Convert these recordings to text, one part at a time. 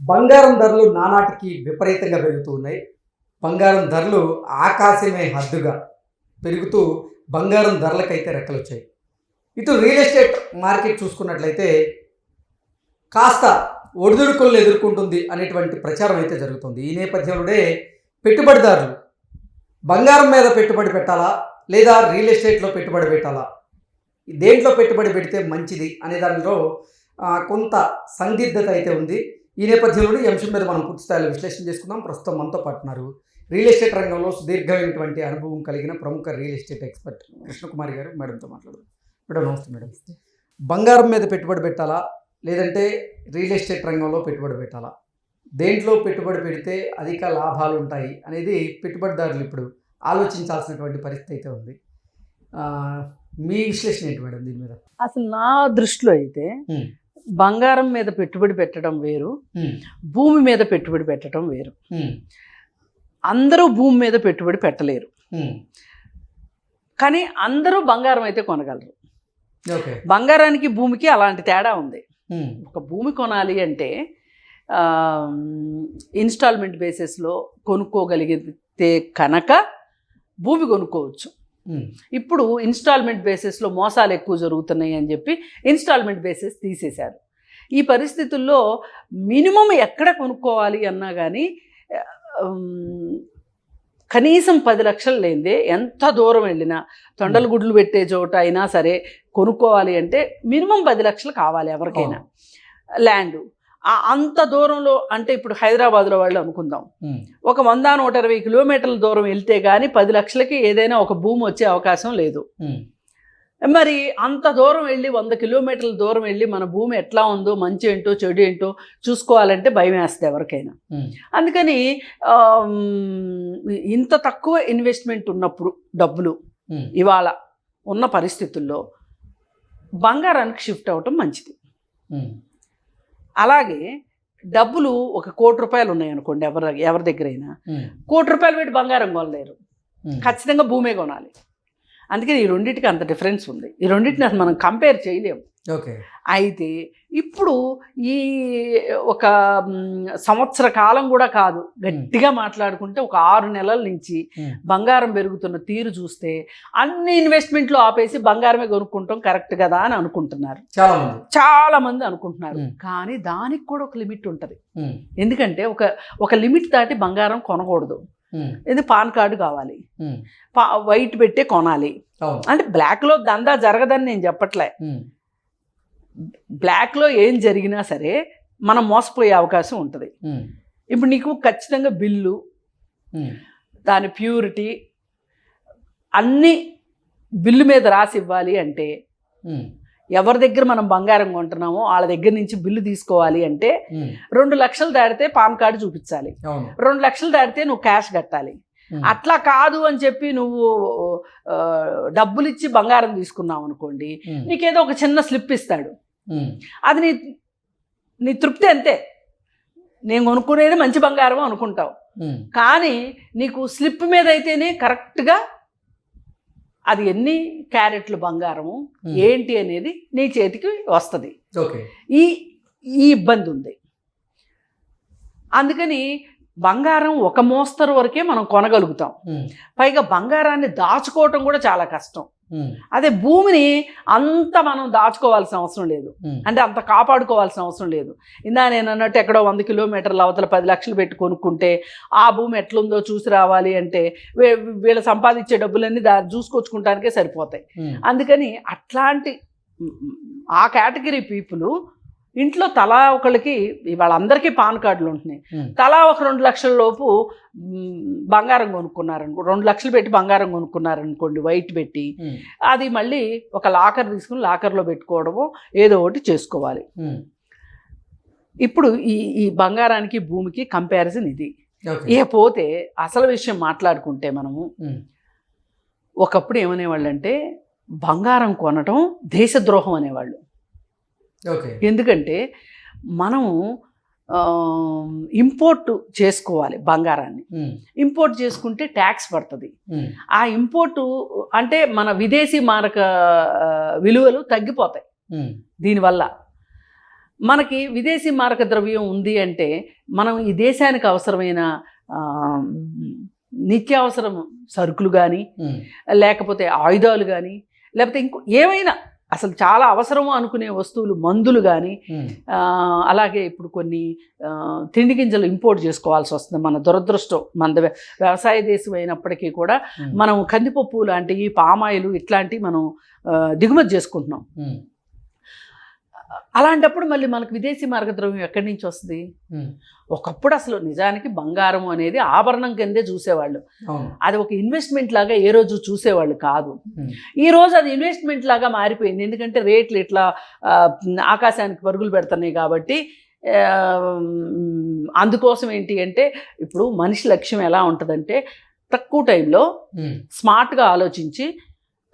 బంగారం ధరలు నానాటికి విపరీతంగా పెరుగుతూ ఉన్నాయి. బంగారం ధరలు ఆకాశమే హద్దుగా పెరుగుతూ బంగారం ధరలకైతే రెక్కలొచ్చాయి. ఇటు రియల్ ఎస్టేట్ మార్కెట్ చూసుకున్నట్లయితే కాస్త ఒడిదుడుకులను ఎదుర్కొంటుంది అనేటువంటి ప్రచారం అయితే జరుగుతుంది. ఈ నేపథ్యంలోనే పెట్టుబడిదారులు బంగారం మీద పెట్టుబడి పెట్టాలా లేదా రియల్ ఎస్టేట్లో పెట్టుబడి పెట్టాలా, దేంట్లో పెట్టుబడి పెడితే మంచిది అనే దానిలో కొంత సందిగ్ధత అయితే ఉంది. ఈ నేపథ్యంలో ఈ అంశం మీద మనం పూర్తి స్థాయిలో విశ్లేషణ చేసుకుందాం. ప్రస్తుతం మనతో పాటున్నారు రియల్ ఎస్టేట్ రంగంలో సుదీర్ఘమైనటువంటి అనుభవం కలిగిన ప్రముఖ రియల్ ఎస్టేట్ ఎక్స్పర్ట్ కృష్ణకుమారి గారు. మేడంతో మాట్లాడదాం. మేడం నమస్తే. మేడం, బంగారం మీద పెట్టుబడి పెట్టాలా లేదంటే రియల్ ఎస్టేట్ రంగంలో పెట్టుబడి పెట్టాలా, దేంట్లో పెట్టుబడి పెడితే అధిక లాభాలు ఉంటాయి అనేది పెట్టుబడిదారులు ఇప్పుడు ఆలోచించాల్సినటువంటి పరిస్థితి అయితే ఉంది. మీ విశ్లేషణ ఏంటి మేడం దీని మీద? అసలు నా దృష్టిలో అయితే బంగారం మీద పెట్టుబడి పెట్టడం వేరు, భూమి మీద పెట్టుబడి పెట్టడం వేరు. అందరూ భూమి మీద పెట్టుబడి పెట్టలేరు, కానీ అందరూ బంగారం అయితే కొనగలరు. బంగారానికి భూమికి అలాంటి తేడా ఉంది. ఒక భూమి కొనాలి అంటే ఇన్స్టాల్మెంట్ బేసిస్లో కొనుక్కోగలిగితే కనుక భూమి కొనుక్కోవచ్చు. ఇప్పుడు ఇన్స్టాల్మెంట్ బేసిస్లో మోసాలు ఎక్కువ జరుగుతున్నాయి అని చెప్పి ఇన్స్టాల్మెంట్ బేసిస్ తీసేశారు. ఈ పరిస్థితుల్లో మినిమం ఎక్కడ కొనుక్కోవాలి అన్నా కానీ కనీసం 10 లక్షలు లేనిదే ఎంత దూరం వెళ్ళినా తొండలు గుడ్లు పెట్టే చోట అయినా సరే కొనుక్కోవాలి అంటే మినిమం 10 లక్షలు కావాలి ఎవరికైనా. ల్యాండ్ అంత దూరంలో అంటే ఇప్పుడు హైదరాబాద్లో వాళ్ళు అనుకుందాం, ఒక 100-120 కిలోమీటర్ల దూరం వెళ్తే కానీ 10 లక్షలకి ఏదైనా ఒక భూమి వచ్చే అవకాశం లేదు. మరి అంత దూరం వెళ్ళి 100 కిలోమీటర్ల దూరం వెళ్ళి మన భూమి ఎట్లా ఉందో, మంచి ఏంటో చెడు ఏంటో చూసుకోవాలంటే భయం వేస్తుంది ఎవరికైనా. అందుకని ఇంత తక్కువ ఇన్వెస్ట్మెంట్ ఉన్నప్పుడు డబ్బులు ఇవాళ ఉన్న పరిస్థితుల్లో బంగారానికి షిఫ్ట్ అవ్వటం మంచిది. అలాగే డబ్బులు ఒక 1 కోటి రూపాయలు ఉన్నాయి అనుకోండి, ఎవరి దగ్గరైనా 1 కోటి రూపాయలు పెట్టి బంగారం కొనలేరు, ఖచ్చితంగా భూమే కొనాలి. అందుకని ఈ రెండింటికి అంత డిఫరెన్స్ ఉంది. ఈ రెండింటిని అసలు మనం కంపేర్ చేయలేము. అయితే ఇప్పుడు ఈ ఒక సంవత్సర కాలం కూడా కాదు, గట్టిగా మాట్లాడుకుంటే ఒక 6 నెలల నుంచి బంగారం పెరుగుతున్న తీరు చూస్తే అన్ని ఇన్వెస్ట్మెంట్లు ఆపేసి బంగారమే కొనుక్కుంటాం కరెక్ట్ కదా అని అనుకుంటున్నారు చాలా మంది అనుకుంటున్నారు. కానీ దానికి కూడా ఒక లిమిట్ ఉంటుంది. ఎందుకంటే ఒక లిమిట్ దాటి బంగారం కొనకూడదు. ఇది పాన్ కార్డు కావాలి, వైట్ పెట్టే కొనాలి. అంటే బ్లాక్లో దందా జరగదని నేను చెప్పట్లే, బ్లాక్లో ఏం జరిగినా సరే మనం మోసపోయే అవకాశం ఉంటుంది. ఇప్పుడు నీకు ఖచ్చితంగా బిల్లు, దాని ప్యూరిటీ అన్నీ బిల్లు మీద రాసి ఇవ్వాలి అంటే, ఎవరి దగ్గర మనం బంగారం కొంటున్నామో వాళ్ళ దగ్గర నుంచి బిల్లు తీసుకోవాలి అంటే 2 లక్షలు దాటితే పాన్ కార్డు చూపించాలి, 2 లక్షలు దాటితే నువ్వు క్యాష్ కట్టాలి. అట్లా కాదు అని చెప్పి నువ్వు డబ్బులు ఇచ్చి బంగారం తీసుకున్నావు అనుకోండి, నీకేదో ఒక చిన్న స్లిప్ ఇస్తాడు, అది నీ తృప్తి అంతే. నేను కొనుక్కునేది మంచి బంగారం అనుకుంటావు, కానీ నీకు స్లిప్ మీద అయితేనే కరెక్ట్గా అది ఎన్ని క్యారెట్లు బంగారము ఏంటి అనేది నీ చేతికి వస్తుంది. ఈ ఇబ్బంది ఉంది. అందుకని బంగారం ఒక మోస్తరు వరకే మనం కొనగలుగుతాం. పైగా బంగారాన్ని దాచుకోవటం కూడా చాలా కష్టం. అదే భూమిని అంత మనం దాచుకోవాల్సిన అవసరం లేదు, అంటే అంత కాపాడుకోవాల్సిన అవసరం లేదు. ఇందా నేను అన్నట్టు ఎక్కడో 100 కిలోమీటర్ల అవతల 10 లక్షలు పెట్టి కొనుక్కుంటే ఆ భూమి ఎట్లుందో చూసి రావాలి అంటే వీళ్ళు సంపాదించే డబ్బులన్నీ చూసుకొచ్చుకుంటానికే సరిపోతాయి. అందుకని అట్లాంటి ఆ కేటగిరీ పీపుల్ ఇంట్లో తలా ఒకళ్ళకి, వాళ్ళందరికీ పాన్ కార్డులు ఉంటున్నాయి, తలా ఒక 2 లక్షల లోపు బంగారం కొనుక్కున్నారనుకో, 2 లక్షలు పెట్టి బంగారం కొనుక్కున్నారనుకోండి వైట్ పెట్టి, అది మళ్ళీ ఒక లాకర్ తీసుకుని లాకర్లో పెట్టుకోవడమో ఏదో ఒకటి చేసుకోవాలి. ఇప్పుడు ఈ బంగారానికి భూమికి కంపారిజన్ ఇది. పోతే అసలు విషయం మాట్లాడుకుంటే మనము ఒకప్పుడు ఏమనేవాళ్ళు అంటే బంగారం కొనటం దేశద్రోహం అనేవాళ్ళు. ఎందుకంటే మనము ఇంపోర్ట్ చేసుకోవాలి బంగారాన్ని, ఇంపోర్ట్ చేసుకుంటే ట్యాక్స్ పడుతుంది. ఆ ఇంపోర్టు అంటే మన విదేశీ మారక విలువలు తగ్గిపోతాయి దీనివల్ల. మనకి విదేశీ మారక ద్రవ్యం ఉంది అంటే మనం ఈ దేశానికి అవసరమైన నిత్యావసరం సరుకులు కానీ లేకపోతే ఆయుధాలు కానీ లేకపోతే ఇంకో ఏమైనా అసలు చాలా అవసరము అనుకునే వస్తువులు మందులు కానీ అలాగే ఇప్పుడు కొన్ని తిండి గింజలు ఇంపోర్ట్ చేసుకోవాల్సి వస్తుంది. మన దురదృష్టం మన వ్యవసాయ దేశం అయినప్పటికీ కూడా మనం కందిపప్పు లాంటివి పామాయిలు ఇట్లాంటివి మనం దిగుమతి చేసుకుంటున్నాం. అలాంటప్పుడు మళ్ళీ మనకు విదేశీ మార్గద్రవ్యం ఎక్కడి నుంచి వస్తుంది? ఒకప్పుడు అసలు నిజానికి బంగారం అనేది ఆభరణం కిందే చూసేవాళ్ళు, అది ఒక ఇన్వెస్ట్మెంట్ లాగా ఏ రోజు చూసేవాళ్ళు కాదు. ఈ రోజు అది ఇన్వెస్ట్మెంట్ లాగా మారిపోయింది. ఎందుకంటే రేట్లు ఇట్లా ఆకాశానికి పరుగులు పెడుతున్నాయి కాబట్టి. అందుకోసం ఏంటి అంటే ఇప్పుడు మనిషి లక్ష్యం ఎలా ఉంటుందంటే తక్కువ టైంలో స్మార్ట్గా ఆలోచించి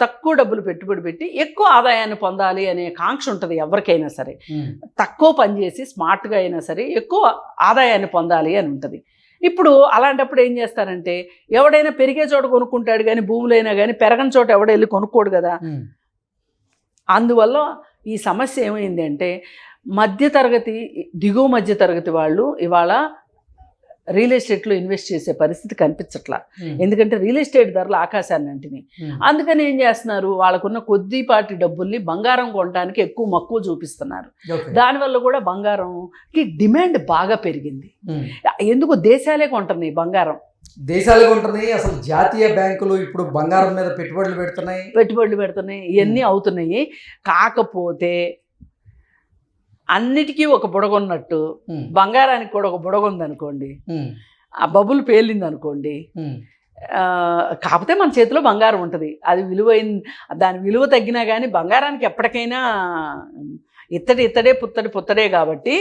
తక్కువ డబ్బులు పెట్టుబడి పెట్టి ఎక్కువ ఆదాయాన్ని పొందాలి అనే కాంక్ష ఉంటుంది ఎవరికైనా సరే. తక్కువ పని చేసి స్మార్ట్గా అయినా సరే ఎక్కువ ఆదాయాన్ని పొందాలి అని ఉంటుంది. ఇప్పుడు అలాంటప్పుడు ఏం చేస్తారంటే ఎవడైనా పెరిగే చోట కొనుక్కుంటాడు కానీ భూములైనా కానీ పెరగని చోట ఎవడ వెళ్ళి కొనుక్కోడు కదా. అందువల్ల ఈ సమస్య ఏమైంది అంటే మధ్యతరగతి దిగువ మధ్యతరగతి వాళ్ళు ఇవాళ రియల్ ఎస్టేట్లో ఇన్వెస్ట్ చేసే పరిస్థితి కనిపించట్లా. ఎందుకంటే రియల్ ఎస్టేట్ ధరలు ఆకాశాన్ని అంటినాయి. అందుకని ఏం చేస్తున్నారు, వాళ్ళకున్న కొద్దిపాటి డబ్బుల్ని బంగారం కొనడానికి ఎక్కువ మక్కువ చూపిస్తున్నారు. దానివల్ల కూడా బంగారంకి డిమాండ్ బాగా పెరిగింది. ఎందుకు దేశాలే కొంటున్నాయి బంగారం, దేశాలు కొంటున్నాయి. అసలు జాతీయ బ్యాంకులు ఇప్పుడు బంగారం మీద పెట్టుబడులు పెడుతున్నాయి. ఇవన్నీ అవుతున్నాయి. కాకపోతే అన్నిటికీ ఒక బుడగొన్నట్టు బంగారానికి కూడా ఒక బుడగ ఉందనుకోండి, ఆ బబుల్ పేలింది అనుకోండి, కాకపోతే మన చేతిలో బంగారం ఉంటుంది. అది దాని విలువ తగ్గినా కానీ బంగారానికి ఎప్పటికైనా ఇత్తడే పుత్తడే కాబట్టి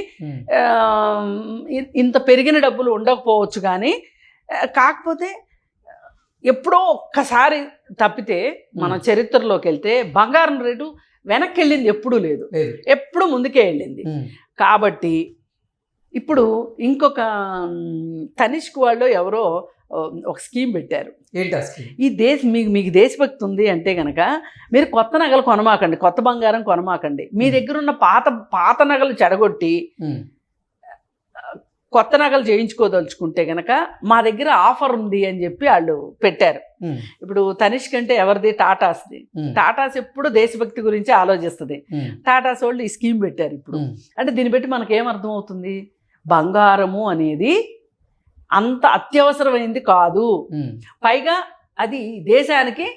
ఇంత పెరిగిన డబ్బులు ఉండకపోవచ్చు. కానీ కాకపోతే ఎప్పుడో ఒక్కసారి తప్పితే మన చరిత్రలోకి వెళ్తే బంగారం రేటు వెనక్కి వెళ్ళింది ఎప్పుడూ లేదు, ఎప్పుడు ముందుకే వెళ్ళింది. కాబట్టి ఇప్పుడు ఇంకొక తనిష్క్ వాళ్ళు ఎవరో ఒక స్కీమ్ పెట్టారు. ఈ మీకు దేశభక్తి ఉంది అంటే కనుక మీరు కొత్త నగలు కొనమాకండి, కొత్త బంగారం కొనమాకండి. మీ దగ్గర ఉన్న పాత నగలు చెడగొట్టి కొత్త నగలు చేయించుకోదలుచుకుంటే కనుక మా దగ్గర ఆఫర్ ఉంది అని చెప్పి వాళ్ళు పెట్టారు. ఇప్పుడు తనిష్క్ అంటే ఎవరిది? టాటాస్ది. టాటాస్ ఎప్పుడు దేశభక్తి గురించి ఆలోచిస్తుంది. టాటాస్ వాళ్ళు ఈ స్కీమ్ పెట్టారు. ఇప్పుడు అంటే దీన్ని బట్టి మనకేమర్థం అవుతుంది, బంగారము అనేది అంత అత్యవసరమైంది కాదు. పైగా అది దేశానికి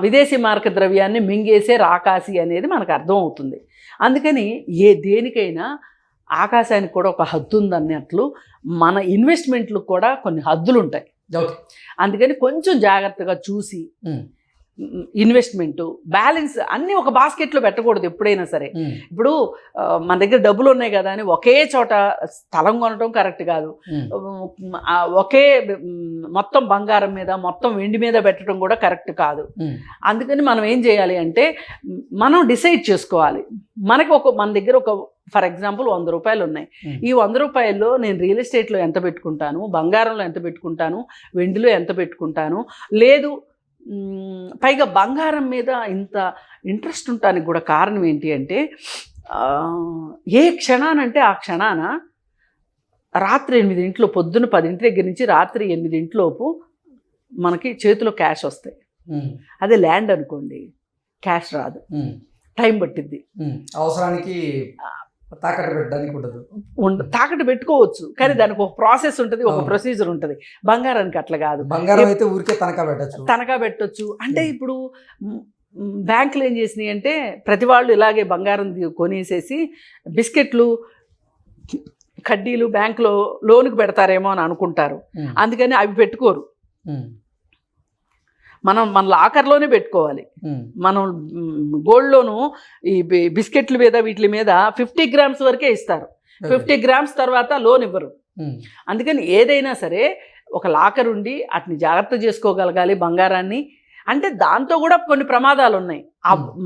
విదేశీ మార్క ద్రవ్యాన్ని మింగేసే రాకాసి అనేది మనకు అర్థం అవుతుంది. అందుకని దేనికైనా ఆకాశానికి కూడా ఒక హద్దు ఉందన్నట్లు మన ఇన్వెస్ట్మెంట్లకు కూడా కొన్ని హద్దులు ఉంటాయి. అందుకని కొంచెం జాగ్రత్తగా చూసి ఇన్వెస్ట్మెంట్ బ్యాలెన్స్ అన్నీ ఒక బాస్కెట్లో పెట్టకూడదు ఎప్పుడైనా సరే. ఇప్పుడు మన దగ్గర డబ్బులు ఉన్నాయి కదా అని ఒకే చోట స్థలం కొనడం కరెక్ట్ కాదు. ఒకే మొత్తం బంగారం మీద మొత్తం వెండి మీద పెట్టడం కూడా కరెక్ట్ కాదు. అందుకని మనం ఏం చేయాలి అంటే మనం డిసైడ్ చేసుకోవాలి. మన దగ్గర ఒక ఫర్ ఎగ్జాంపుల్ 100 రూపాయలు ఉన్నాయి. ఈ 100 రూపాయల్లో నేను రియల్ ఎస్టేట్లో ఎంత పెట్టుకుంటాను, బంగారంలో ఎంత పెట్టుకుంటాను, వెండిలో ఎంత పెట్టుకుంటాను, లేదు పైగా బంగారం మీద ఇంత ఇంట్రెస్ట్ ఉండటానికి కూడా కారణం ఏంటి అంటే ఏ క్షణానంటే ఆ క్షణాన రాత్రి 8 పొద్దున్న 10 దగ్గర నుంచి రాత్రి 8 మనకి చేతిలో క్యాష్ వస్తాయి. అదే ల్యాండ్ అనుకోండి క్యాష్ రాదు, టైం పట్టిద్ది. అవసరానికి తాకట్టు పెట్టడానికి ఉండదు. తాకట్టు పెట్టుకోవచ్చు కానీ దానికి ఒక ప్రాసెస్ ఉంటుంది, ఒక ప్రొసీజర్ ఉంటుంది. బంగారానికి అట్లా కాదు. బంగారం అయితే ఊరికే తనఖా పెట్టచ్చు. అంటే ఇప్పుడు బ్యాంకులు ఏం చేసినాయి అంటే ప్రతి వాళ్ళు ఇలాగే బంగారం కొనేసేసి బిస్కెట్లు కడ్డీలు బ్యాంకులో లోన్కి పెడతారేమో అని అనుకుంటారు. అందుకని అవి పెట్టుకోరు. మన లాకర్లోనే పెట్టుకోవాలి. మనం గోల్డ్ లోను ఈ బిస్కెట్ల మీద వీటి మీద 50 గ్రామ్స్ వరకే ఇస్తారు. 50 గ్రామ్స్ తర్వాత లోన్ ఇవ్వరు. అందుకని ఏదైనా సరే ఒక లాకర్ ఉండి వాటిని జాగ్రత్త చేసుకోగలగాలి బంగారాన్ని. అంటే దాంతో కూడా కొన్ని ప్రమాదాలు ఉన్నాయి,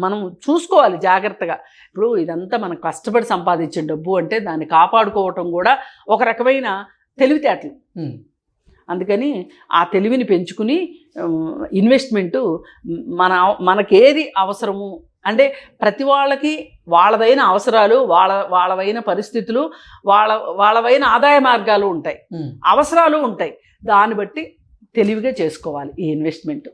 మనం చూసుకోవాలి జాగ్రత్తగా. ఇప్పుడు ఇదంతా మనం కష్టపడి సంపాదించే డబ్బు అంటే దాన్ని కాపాడుకోవటం కూడా ఒక రకమైన తెలివితేటలు. అందుకని ఆ తెలివిని పెంచుకుని ఇన్వెస్ట్మెంటు మనకేది అవసరము అంటే ప్రతి వాళ్ళకి వాళ్ళదైన అవసరాలు వాళ్ళవైన పరిస్థితులు వాళ్ళవైన ఆదాయ మార్గాలు ఉంటాయి, అవసరాలు ఉంటాయి. దాన్ని బట్టి తెలివిగా చేసుకోవాలి ఈ ఇన్వెస్ట్మెంట్.